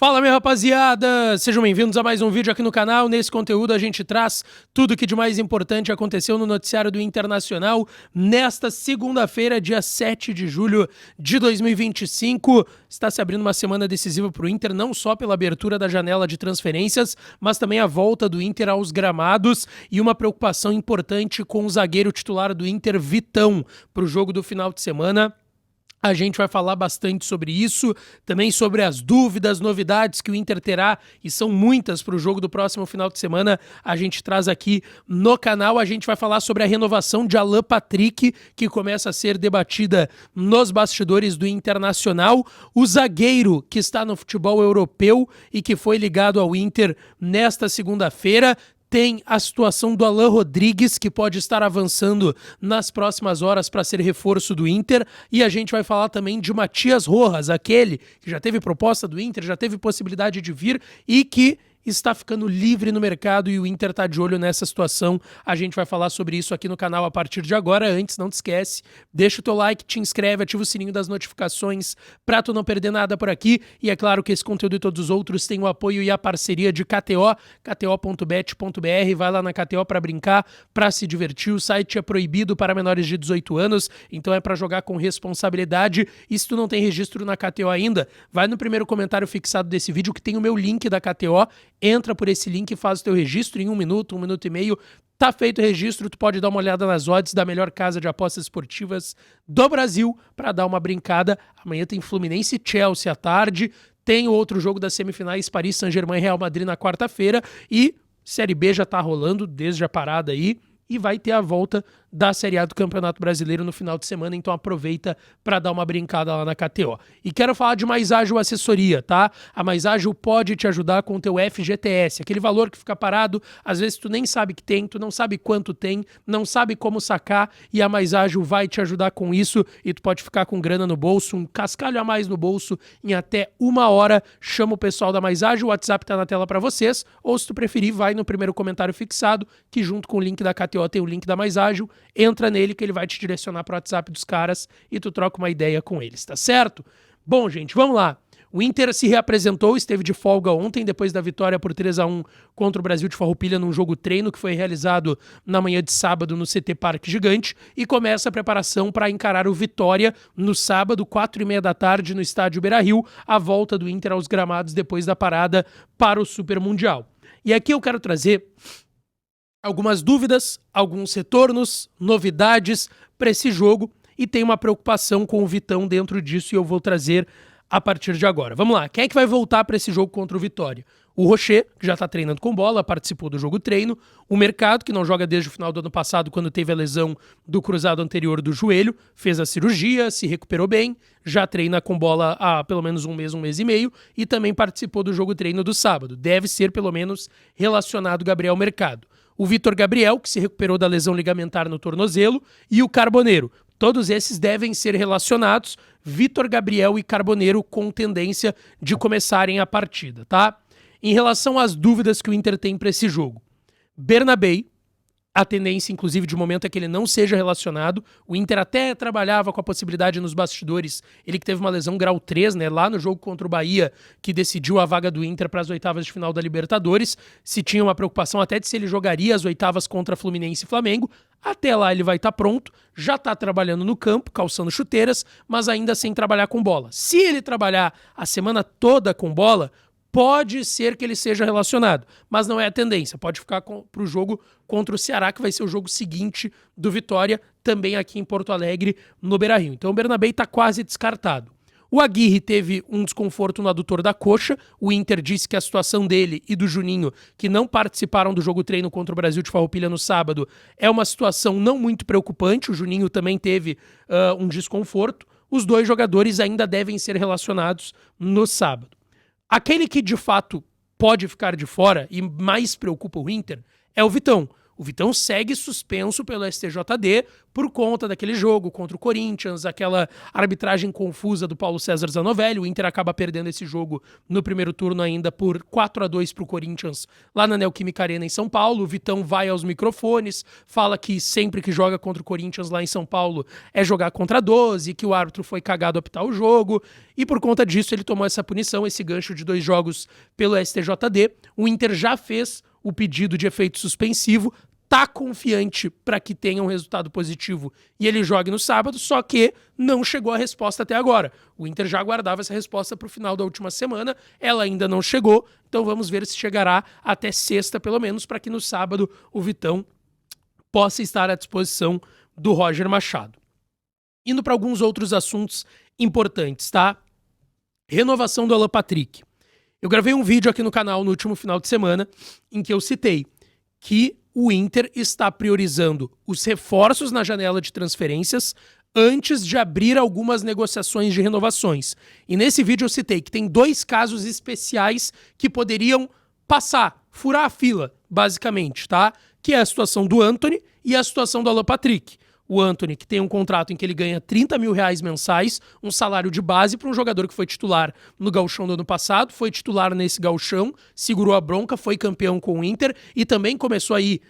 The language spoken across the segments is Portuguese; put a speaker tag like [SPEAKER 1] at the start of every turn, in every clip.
[SPEAKER 1] Fala, minha rapaziada! Sejam bem-vindos a mais um vídeo aqui no canal. Nesse conteúdo a gente traz tudo o que de mais importante aconteceu no noticiário do Internacional nesta segunda-feira, dia 7 de julho de 2025. Está se abrindo uma semana decisiva para o Inter, não só pela abertura da janela de transferências, mas também a volta do Inter aos gramados e uma preocupação importante com o zagueiro titular do Inter, Vitão, para o jogo do final de semana. A gente vai falar bastante sobre isso, também sobre as dúvidas, novidades que o Inter terá, e são muitas para o jogo do próximo final de semana. A gente traz aqui no canal, a gente vai falar sobre a renovação de Alan Patrick, que começa a ser debatida nos bastidores do Internacional. O zagueiro que está no futebol europeu e que foi ligado ao Inter nesta segunda-feira. Tem a situação do Alan Rodrigues, que pode estar avançando nas próximas horas para ser reforço do Inter. E a gente vai falar também de Matias Rojas, aquele que já teve proposta do Inter, já teve possibilidade de vir e que está ficando livre no mercado, e o Inter está de olho nessa situação. A gente vai falar sobre isso aqui no canal a partir de agora. Antes, não te esquece, deixa o teu like, te inscreve, ativa o sininho das notificações para tu não perder nada por aqui. E é claro que esse conteúdo e todos os outros têm o apoio e a parceria de KTO, kto.bet.br. Vai lá na KTO para brincar, para se divertir. O site é proibido para menores de 18 anos, então é para jogar com responsabilidade. E se tu não tem registro na KTO ainda, vai no primeiro comentário fixado desse vídeo que tem o meu link da KTO. Entra por esse link e faz o teu registro em 1 minuto e meio. Tá feito o registro, tu pode dar uma olhada nas odds da melhor casa de apostas esportivas do Brasil para dar uma brincada. Amanhã tem Fluminense e Chelsea à tarde. Tem o outro jogo das semifinais, Paris Saint-Germain e Real Madrid na quarta-feira. E Série B já tá rolando desde a parada aí. E vai ter a volta da Série A do Campeonato Brasileiro no final de semana, então aproveita para dar uma brincada lá na KTO. E quero falar de Mais Ágil Assessoria, tá? A Mais Ágil pode te ajudar com o teu FGTS, aquele valor que fica parado, às vezes tu nem sabe que tem, tu não sabe quanto tem, não sabe como sacar, e a Mais Ágil vai te ajudar com isso, e tu pode ficar com grana no bolso, um cascalho a mais no bolso, em até 1 hora. Chama o pessoal da Mais Ágil, o WhatsApp tá na tela para vocês, ou se tu preferir, vai no primeiro comentário fixado, que junto com o link da KTO tem o link da Mais Ágil. Entra nele que ele vai te direcionar para o WhatsApp dos caras e tu troca uma ideia com eles, tá certo? Bom, gente, vamos lá. O Inter se reapresentou, esteve de folga ontem, depois da vitória por 3-1 contra o Brasil de Farroupilha num jogo treino que foi realizado na manhã de sábado no CT Parque Gigante, e começa a preparação para encarar o Vitória no sábado, 4h30 da tarde, no estádio Beira-Rio, a volta do Inter aos gramados depois da parada para o Super Mundial. E aqui eu quero trazer algumas dúvidas, alguns retornos, novidades para esse jogo, e tem uma preocupação com o Vitão dentro disso, e eu vou trazer a partir de agora. Vamos lá, quem é que vai voltar para esse jogo contra o Vitória? O Rocher, que já está treinando com bola, participou do jogo treino. O Mercado, que não joga desde o final do ano passado, quando teve a lesão do cruzado anterior do joelho, fez a cirurgia, se recuperou bem, já treina com bola há pelo menos um mês e meio, e também participou do jogo treino do sábado. Deve ser pelo menos relacionado Gabriel Mercado. O Vitor Gabriel, que se recuperou da lesão ligamentar no tornozelo, e o Carboneiro. Todos esses devem ser relacionados, Vitor Gabriel e Carboneiro, com tendência de começarem a partida, tá? Em relação às dúvidas que o Inter tem para esse jogo, Bernabei, a tendência, inclusive, de momento é que ele não seja relacionado. O Inter até trabalhava com a possibilidade nos bastidores, ele que teve uma lesão grau 3, né, lá no jogo contra o Bahia, que decidiu a vaga do Inter para as oitavas de final da Libertadores. Se tinha uma preocupação até de se ele jogaria as oitavas contra Fluminense e Flamengo. Até lá ele vai estar pronto, já está trabalhando no campo, calçando chuteiras, mas ainda sem trabalhar com bola. Se ele trabalhar a semana toda com bola, pode ser que ele seja relacionado, mas não é a tendência. Pode ficar para o jogo contra o Ceará, que vai ser o jogo seguinte do Vitória, também aqui em Porto Alegre, no Beira-Rio. Então o Bernabei está quase descartado. O Aguirre teve um desconforto no adutor da coxa. O Inter disse que a situação dele e do Juninho, que não participaram do jogo treino contra o Brasil de Farroupilha no sábado, é uma situação não muito preocupante. O Juninho também teve um desconforto. Os dois jogadores ainda devem ser relacionados no sábado. Aquele que de fato pode ficar de fora e mais preocupa o Inter é o Vitão. O Vitão segue suspenso pelo STJD por conta daquele jogo contra o Corinthians, aquela arbitragem confusa do Paulo César Zanovelli. O Inter acaba perdendo esse jogo no primeiro turno ainda por 4-2 para o Corinthians lá na Neoquímica Arena em São Paulo. O Vitão vai aos microfones, fala que sempre que joga contra o Corinthians lá em São Paulo é jogar contra 12, que o árbitro foi cagado a apitar o jogo, e por conta disso ele tomou essa punição, esse gancho de 2 jogos pelo STJD. O Inter já fez o pedido de efeito suspensivo, tá confiante para que tenha um resultado positivo e ele jogue no sábado, só que não chegou a resposta até agora. O Inter já aguardava essa resposta para o final da última semana, ela ainda não chegou, então vamos ver se chegará até sexta, pelo menos, para que no sábado o Vitão possa estar à disposição do Roger Machado. Indo para alguns outros assuntos importantes, tá? Renovação do Alan Patrick. Eu gravei um vídeo aqui no canal no último final de semana em que eu citei que o Inter está priorizando os reforços na janela de transferências antes de abrir algumas negociações de renovações. E nesse vídeo eu citei que tem 2 casos especiais que poderiam passar, furar a fila, basicamente, tá? Que é a situação do Antony e a situação do Alan Patrick. O Antony, que tem um contrato em que ele ganha R$30 mil mensais, um salário de base para um jogador que foi titular no Gauchão do ano passado, foi titular nesse Gauchão, segurou a bronca, foi campeão com o Inter e também começou aí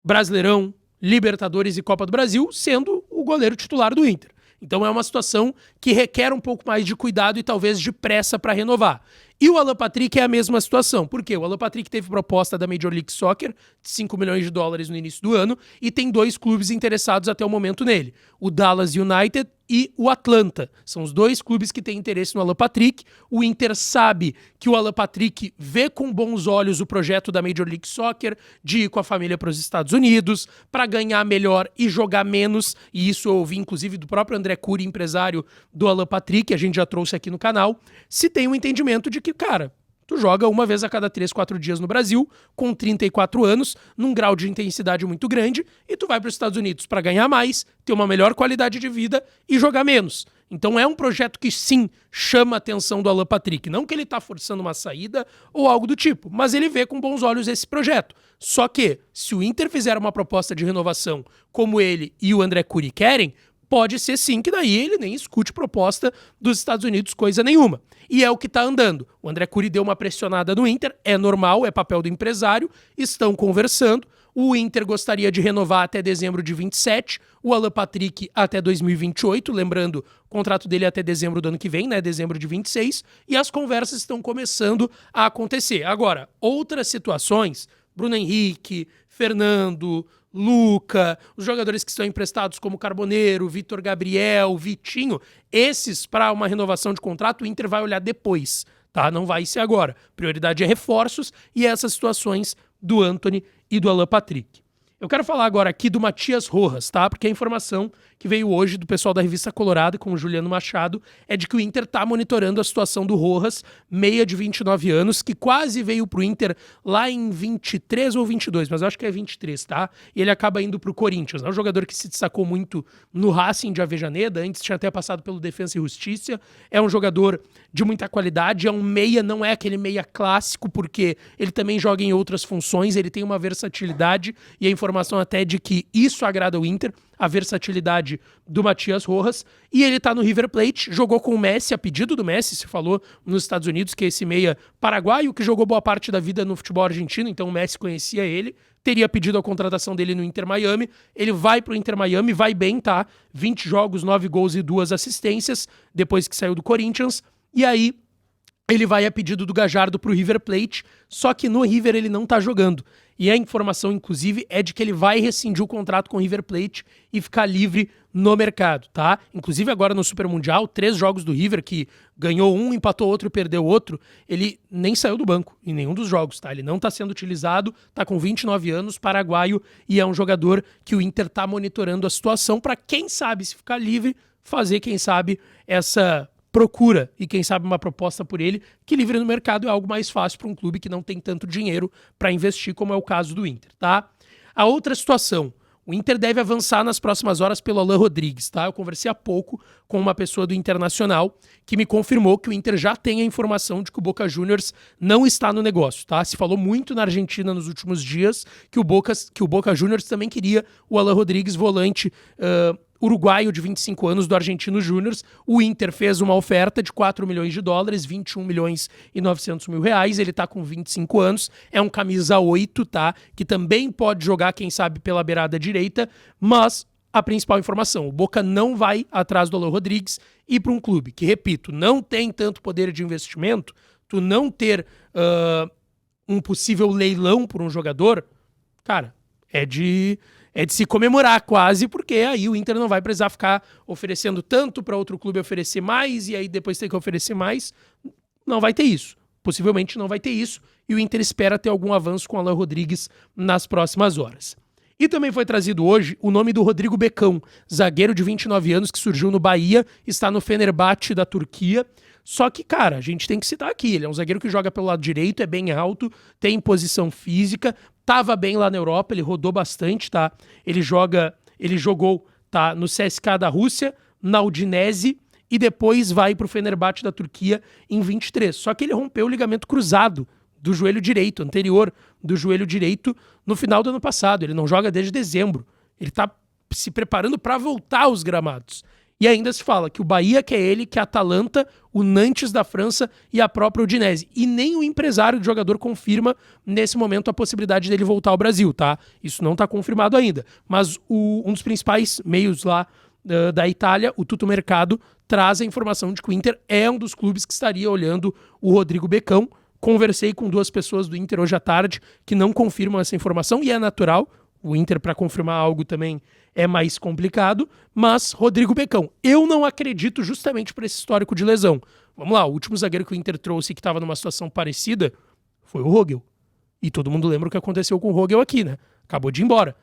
[SPEAKER 1] Brasileirão, Libertadores e Copa do Brasil, sendo o goleiro titular do Inter. Então é uma situação que requer um pouco mais de cuidado e talvez de pressa para renovar. E o Alan Patrick é a mesma situação. Por quê? O Alan Patrick teve proposta da Major League Soccer de $5 milhões no início do ano e tem 2 clubes interessados até o momento nele. O Dallas United e o Atlanta. São os 2 clubes que têm interesse no Alan Patrick. O Inter sabe que o Alan Patrick vê com bons olhos o projeto da Major League Soccer de ir com a família para os Estados Unidos para ganhar melhor e jogar menos. E isso eu ouvi inclusive do próprio André Cury, empresário do Alan Patrick, a gente já trouxe aqui no canal. Se tem um entendimento de que, cara, tu joga uma vez a cada 3, 4 dias no Brasil, com 34 anos, num grau de intensidade muito grande, e tu vai para os Estados Unidos para ganhar mais, ter uma melhor qualidade de vida e jogar menos. Então é um projeto que sim chama a atenção do Alan Patrick. Não que ele tá forçando uma saída ou algo do tipo, mas ele vê com bons olhos esse projeto. Só que, se o Inter fizer uma proposta de renovação como ele e o André Cury querem, pode ser sim que daí ele nem escute proposta dos Estados Unidos, coisa nenhuma. E é o que tá andando. O André Cury deu uma pressionada no Inter, é normal, é papel do empresário, estão conversando. O Inter gostaria de renovar até dezembro de 27, o Alan Patrick até 2028, lembrando, o contrato dele é até dezembro do ano que vem, né, dezembro de 26, e as conversas estão começando a acontecer. Agora, outras situações, Bruno Henrique, Fernando, Luca, os jogadores que estão emprestados como Carboneiro, Vitor Gabriel, Vitinho, esses para uma renovação de contrato o Inter vai olhar depois, tá? Não vai ser agora. Prioridade é reforços e essas situações do Antony e do Alan Patrick. Eu quero falar agora aqui do Matias Rojas, tá? Porque a informação que veio hoje do pessoal da Revista Colorado com o Juliano Machado é de que o Inter tá monitorando a situação do Rojas, meia de 29 anos, que quase veio pro Inter lá em 23 ou 22, mas eu acho que é 23, tá? E ele acaba indo pro Corinthians. É um jogador que se destacou muito no Racing de Avejaneda, antes tinha até passado pelo Defensa e Justiça. É um jogador de muita qualidade, é um meia, não é aquele meia clássico, porque ele também joga em outras funções, ele tem uma versatilidade e a informação até de que isso agrada o Inter, a versatilidade do Matias Rojas, e ele tá no River Plate, jogou com o Messi, a pedido do Messi, se falou nos Estados Unidos, que é esse meia paraguaio que jogou boa parte da vida no futebol argentino, então o Messi conhecia ele, teria pedido a contratação dele no Inter Miami, ele vai pro Inter Miami, vai bem, tá? 20 jogos, 9 gols e 2 assistências, depois que saiu do Corinthians, e aí ele vai a pedido do Gallardo pro River Plate, só que no River ele não tá jogando. E a informação, inclusive, é de que ele vai rescindir o contrato com o River Plate e ficar livre no mercado, tá? Inclusive agora no Super Mundial, 3 jogos do River, que ganhou um, empatou outro e perdeu outro, ele nem saiu do banco em nenhum dos jogos, tá? Ele não tá sendo utilizado, tá com 29 anos, paraguaio, e é um jogador que o Inter tá monitorando a situação para quem sabe, se ficar livre, fazer, quem sabe, essa procura e quem sabe uma proposta por ele, que livre no mercado é algo mais fácil para um clube que não tem tanto dinheiro para investir, como é o caso do Inter, tá? A outra situação, O Inter deve avançar nas próximas horas pelo Alan Rodrigues, tá? Eu conversei há pouco com uma pessoa do Internacional que me confirmou que o Inter já tem a informação de que o Boca Juniors não está no negócio, tá? Se falou muito na Argentina nos últimos dias que o Boca Juniors também queria o Alan Rodrigues, volante uruguaio de 25 anos do Argentino Júnior. O Inter fez uma oferta de 4 milhões de dólares, 21 milhões e 900 mil reais. Ele tá com 25 anos, é um camisa 8, tá? Que também pode jogar, quem sabe, pela beirada direita, mas a principal informação, o Boca não vai atrás do Alan Rodrigues ir para um clube que, repito, não tem tanto poder de investimento, tu não ter um possível leilão por um jogador, cara, é de se comemorar quase, porque aí o Inter não vai precisar ficar oferecendo tanto para outro clube oferecer mais, e aí depois ter que oferecer mais. Não vai ter isso. Possivelmente não vai ter isso, e o Inter espera ter algum avanço com o Alan Rodrigues nas próximas horas. E também foi trazido hoje o nome do Rodrigo Becão, zagueiro de 29 anos que surgiu no Bahia, está no Fenerbahçe da Turquia. Só que, cara, a gente tem que citar aqui, ele é um zagueiro que joga pelo lado direito, é bem alto, tem posição física, tava bem lá na Europa, ele rodou bastante, tá? Ele jogou, tá, no CSKA da Rússia, na Udinese e depois vai pro Fenerbahçe da Turquia em 23. Só que ele rompeu o ligamento cruzado do joelho direito, anterior do joelho direito, no final do ano passado. Ele não joga desde dezembro. Ele tá se preparando para voltar aos gramados. E ainda se fala que o Bahia quer ele, que a Atalanta, o Nantes da França e a própria Udinese. E nem o empresário do jogador confirma, nesse momento, a possibilidade dele voltar ao Brasil, tá? Isso não tá confirmado ainda. Mas um dos principais meios lá da Itália, o Tuttomercado, traz a informação de que o Inter é um dos clubes que estaria olhando o Rodrigo Becão. Conversei com 2 pessoas do Inter hoje à tarde que não confirmam essa informação, e é natural. O Inter, para confirmar algo, também é mais complicado. Mas Rodrigo Becão, eu não acredito justamente por esse histórico de lesão. Vamos lá, o último zagueiro que o Inter trouxe que estava numa situação parecida foi o Rogel. E todo mundo lembra o que aconteceu com o Rogel aqui, né? Acabou de ir embora.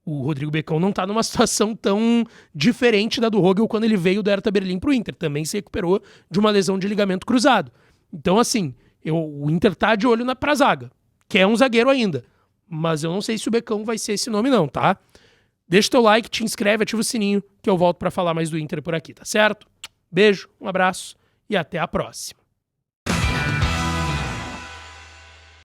[SPEAKER 1] O Rodrigo Becão não está numa situação tão diferente da do Rogel quando ele veio do Hertha Berlim para o Inter. Também se recuperou de uma lesão de ligamento cruzado. Então, assim, o Inter tá de olho pra zaga. Quer um zagueiro ainda. Mas eu não sei se o Becão vai ser esse nome não, tá? Deixa teu like, te inscreve, ativa o sininho, que eu volto pra falar mais do Inter por aqui, tá certo? Beijo, um abraço e até a próxima.